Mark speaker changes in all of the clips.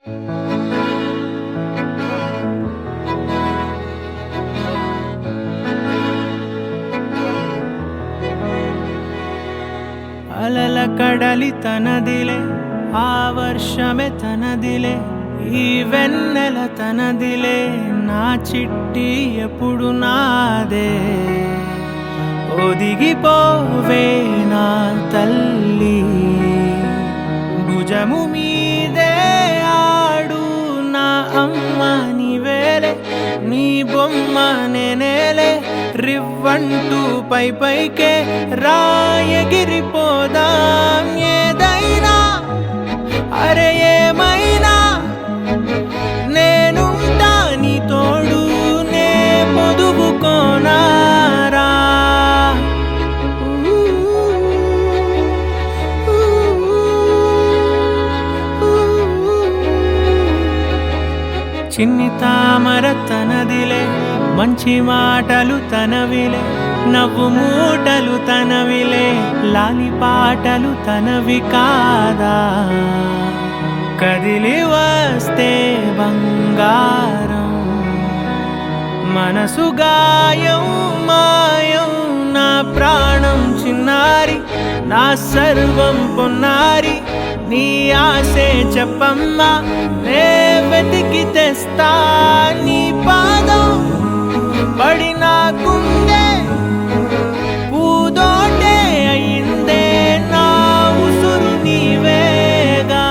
Speaker 1: అలల కడలి తనదిలే, ఆ వర్షమే తనదిలే, ఈ వెన్నెల తనదిలే, నా చిట్టి ఎప్పుడు నాదే. ఒదిగిపోవే నా తల్లి, భుజము మీదే ఆడు నా అమ్మ నీవేలే, నీ బొమ్మ నేనేలే, రివ్వంటూ పై పైకే రాయగిరిపోదాం. ఏదైనా అరే ఏమైనా నేనుంటా నీ తోడు, నే పొదుగుకోనారా. చిన్ని తామర తనదిలే, మంచి మాటలు తనవిలే, నవ్వు మూటలు తనవిలే, లాలి పాటలు తనవి కాదా. కదిలి వస్తే బంగారం, మనసు గాయం మాయం, నా ప్రాణం చిన్నారి, నా సర్వం పొన్నారి, నీ ఆశే చెప్పమ్మా, నే వెతికి తెస్తా నీ పాదం. పడి నాకుందే పూదోటే అయిందే, నా ఉసురు నీవేగా.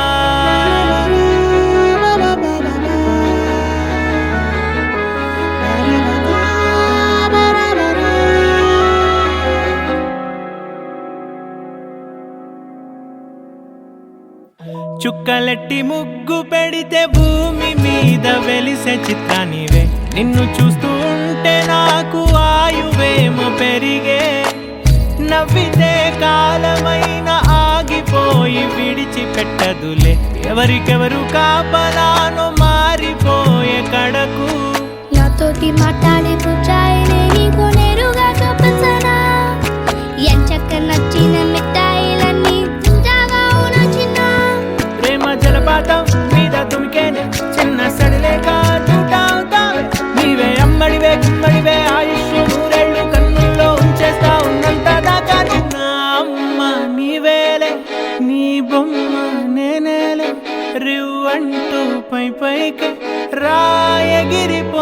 Speaker 1: చుక్కలెట్టి ముగ్గు పెడితే భూమి మీద వెలిసే చిత్రానివే, నిన్ను చూస్తూ ఉంటే నాకు ఆయువేమో పెరిగే. నవ్వితే కాలమైన ఆగిపోయి విడిచిపెట్టదులే, ఎవరికెవరు కాపలానో మారిపోయే కడకు.
Speaker 2: నాతోటి మాట్లాడే పుచ్చాయినే నీకు నేరుగా చూపించనా, ఎంచక్క నచ్చిన మిఠాయిలన్నీ తింటాగా నచ్చిన.
Speaker 1: ప్రేమ జలపాతం మీద తుమికేనే, చిన్న సడిలేక చూటావుతావే, నీవే అమ్మడివే గుమ్మడివే, ఆయుష్ నూరేళ్ళు కన్నుల్లో ఉంచేస్తా ఉన్నంత దాకా. నా అమ్మ నీవేలే, నీ బొమ్మ నేనేలే, రివ్వంటూ పై పైకి రాయగిరిపోదాం.